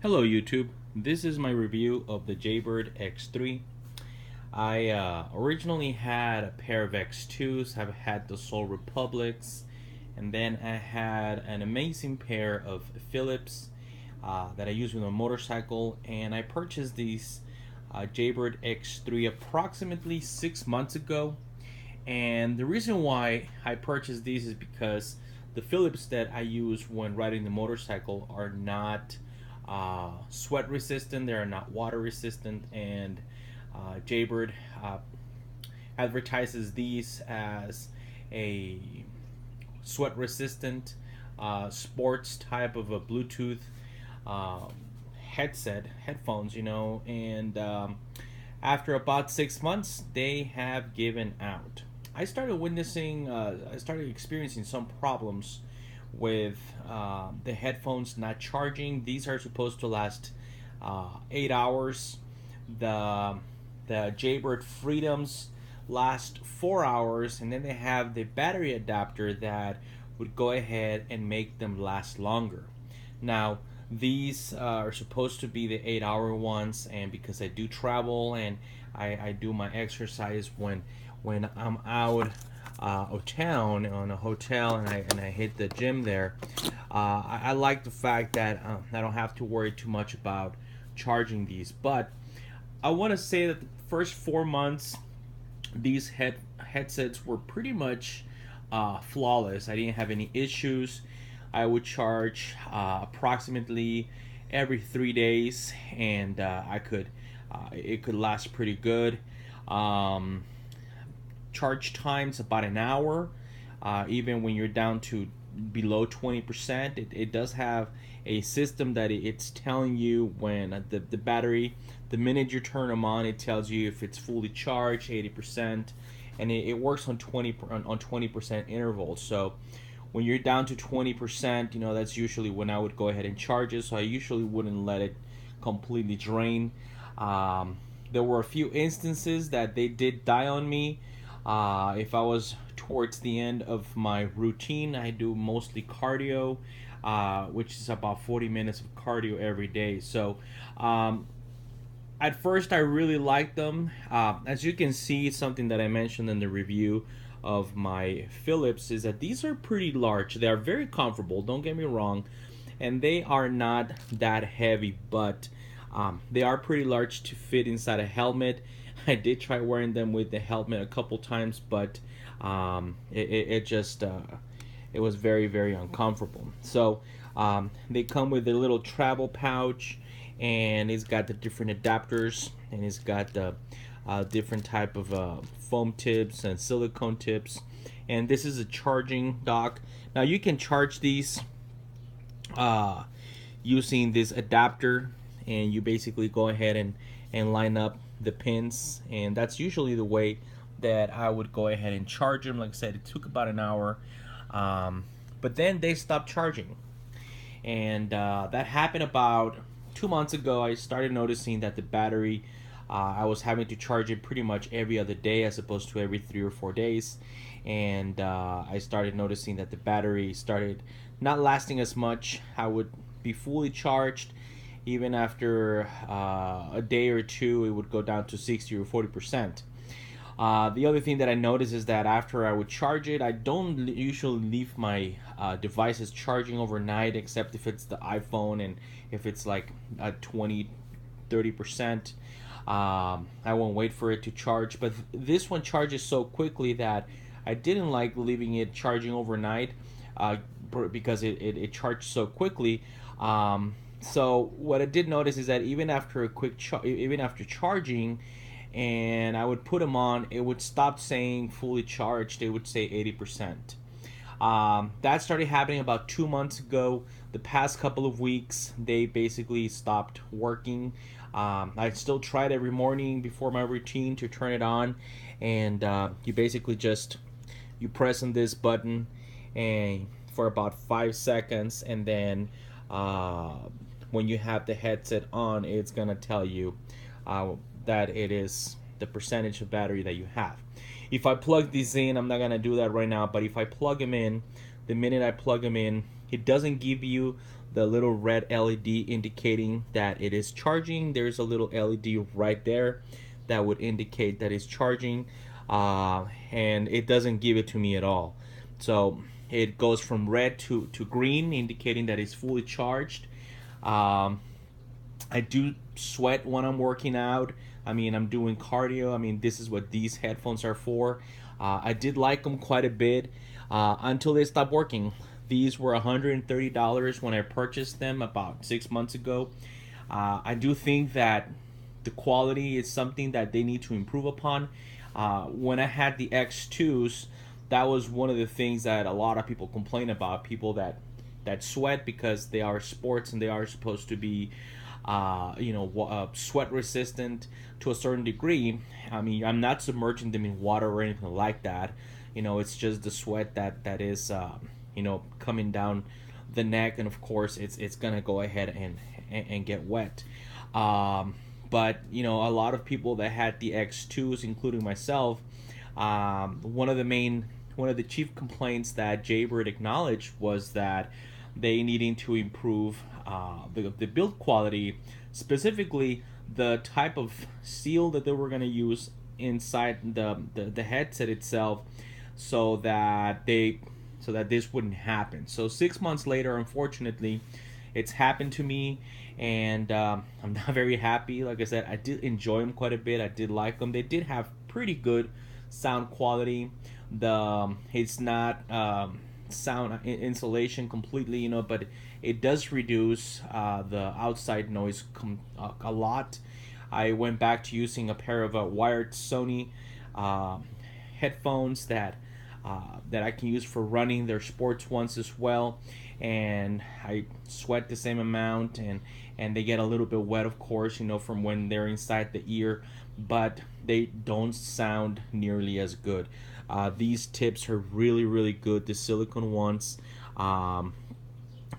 Hello YouTube, this is my review of the Jaybird X3. I originally had a pair of X2s, I've had the Soul Republics, and then I had an amazing pair of Philips that I use with my motorcycle, and I purchased these Jaybird X3 approximately 6 months ago. And the reason why I purchased these is because the Philips that I use when riding the motorcycle are not sweat resistant, they are not water resistant, and Jaybird advertises these as a sweat resistant sports type of a Bluetooth uh, headphones, and after about 6 months, they have given out. I started experiencing some problems with the headphones not charging. These are supposed to last 8 hours. The Jaybird Freedoms last 4 hours, and then they have the battery adapter that would go ahead and make them last longer. Now, these are supposed to be the 8 hour ones, and because I do travel and I do my exercise when I'm out of town on a hotel and I hit the gym there, I like the fact that I don't have to worry too much about charging these. But I want to say that the first 4 months, these headsets were pretty much flawless. I didn't have any issues. I would charge approximately every 3 days, and it could last pretty good. Charge times about an hour, even when you're down to below 20%. It does have a system that it's telling you when the battery, the minute you turn them on, it tells you if it's fully charged, 80%, and it works on 20% intervals. So when you're down to 20%, that's usually when I would go ahead and charge it. So I usually wouldn't let it completely drain. There were a few instances that they did die on me. If I was towards the end of my routine, I do mostly cardio, which is about 40 minutes of cardio every day. So at first I really liked them. As you can see, something that I mentioned in the review of my Philips is that these are pretty large. They are very comfortable, don't get me wrong, and they are not that heavy, but they are pretty large to fit inside a helmet. I did try wearing them with the helmet a couple times, but it just it was very, very uncomfortable. So they come with a little travel pouch, and it's got the different adapters, and it's got the different type of foam tips and silicone tips, and this is a charging dock. Now you can charge these using this adapter, and you basically go ahead and line up the pins, and that's usually the way that I would go ahead and charge them. Like I said, it took about an hour, but then they stopped charging, and that happened about 2 months ago. I started noticing that the battery, I was having to charge it pretty much every other day as opposed to every 3 or 4 days, and I started noticing that the battery started not lasting as much. I would be fully charged. Even after a day or two, it would go down to 60 or 40%. The other thing that I noticed is that after I would charge it, I don't usually leave my devices charging overnight, except if it's the iPhone and if it's like 20-30%. I won't wait for it to charge, but this one charges so quickly that I didn't like leaving it charging overnight because it charged so quickly. So what I did notice is that even after even after charging, and I would put them on, it would stop saying fully charged. It would say 80%. That started happening about 2 months ago. The past couple of weeks, they basically stopped working. I still tried every morning before my routine to turn it on, and you basically you press on this button and for about 5 seconds, and then when you have the headset on, it's gonna tell you that it is the percentage of battery that you have. If I plug these in, I'm not gonna do that right now, but if I plug them in, the minute I plug them in, it doesn't give you the little red LED indicating that it is charging. There's a little LED right there that would indicate that it's charging, and it doesn't give it to me at all. So it goes from red to green, indicating that it's fully charged. Um, I do sweat when I'm working out. I mean, I'm doing cardio. I mean, this is what these headphones are for. I did like them quite a bit until they stopped working. These were $130 when I purchased them about 6 months ago. I do think that the quality is something that they need to improve upon. When I had the X2s, that was one of the things that a lot of people complain about. People that sweat because they are sports and they are supposed to be sweat resistant to a certain degree. I mean, I'm not submerging them in water or anything like that. It's just the sweat that is coming down the neck, and of course it's gonna go ahead and get wet. But a lot of people that had the X2s, including myself, one of the chief complaints that Jaybird acknowledged was that they needing to improve the build quality, specifically the type of seal that they were going to use inside the headset itself, so that this wouldn't happen. So 6 months later, unfortunately, it's happened to me, and I'm not very happy. Like I said, I did enjoy them quite a bit. I did like them. They did have pretty good sound quality. It's not sound insulation completely, but it does reduce the outside noise a lot. I went back to using a pair of wired Sony headphones that I can use for running. They're sports ones as well, and I sweat the same amount, and they get a little bit wet, of course, from when they're inside the ear, but they don't sound nearly as good. These tips are really, really good. The silicone ones,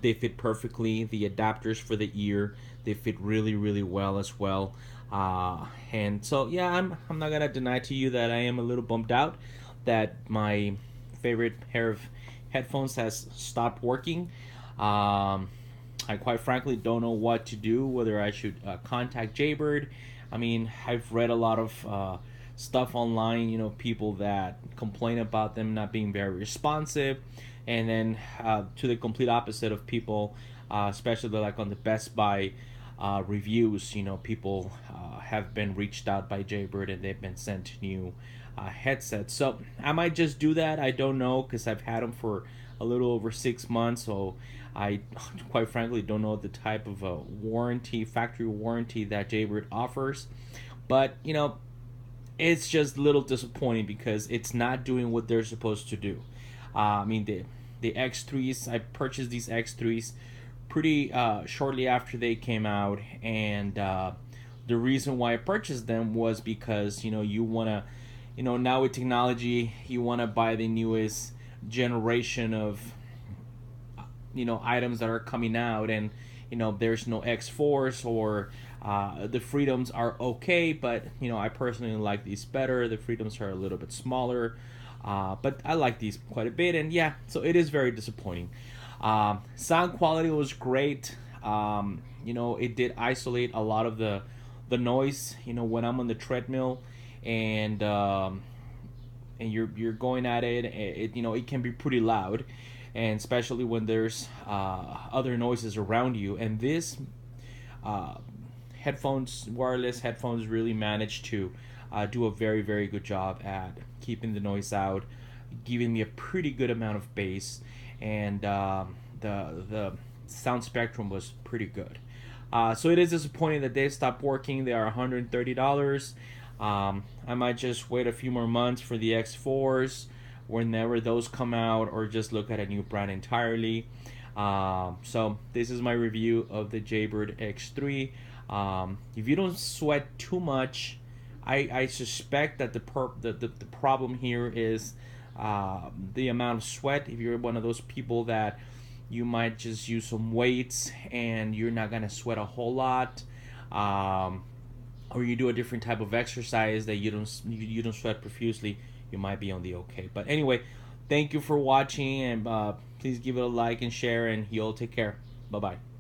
they fit perfectly. The adapters for the ear, they fit really, really well as well. And so, yeah, I'm not gonna deny to you that I am a little bummed out that my favorite pair of headphones has stopped working. I quite frankly don't know what to do, whether I should contact Jaybird. I mean, I've read a lot of stuff online, people that complain about them not being very responsive, and then to the complete opposite of people, especially like on the Best Buy reviews, people have been reached out by Jaybird and they've been sent new headsets. So I might just do that. I don't know, because I've had them for a little over 6 months, so I quite frankly don't know the type of factory warranty that Jaybird offers. But it's just a little disappointing because it's not doing what they're supposed to do. I mean, the X3s, I purchased these X3s pretty shortly after they came out, and the reason why I purchased them was because you want to, now with technology, you want to buy the newest generation of items that are coming out, and there's no X4s, or the Freedoms are okay, but I personally like these better. The Freedoms are a little bit smaller, but I like these quite a bit, and yeah, so it is very disappointing. Sound quality was great. It did isolate a lot of the noise when I'm on the treadmill, and you're going at it, it can be pretty loud, and especially when there's other noises around you. And this wireless headphones really managed to do a very, very good job at keeping the noise out, giving me a pretty good amount of bass, and the sound spectrum was pretty good. So it is disappointing that they stopped working. They are $130. I might just wait a few more months for the X4s whenever those come out, or just look at a new brand entirely. So this is my review of the Jaybird X3. If you don't sweat too much, I suspect that the problem here is the amount of sweat. If you're one of those people that you might just use some weights and you're not gonna sweat a whole lot, or you do a different type of exercise that you don't sweat profusely, you might be on the okay. But anyway, thank you for watching, and please give it a like and share, and you'll take care. Bye bye.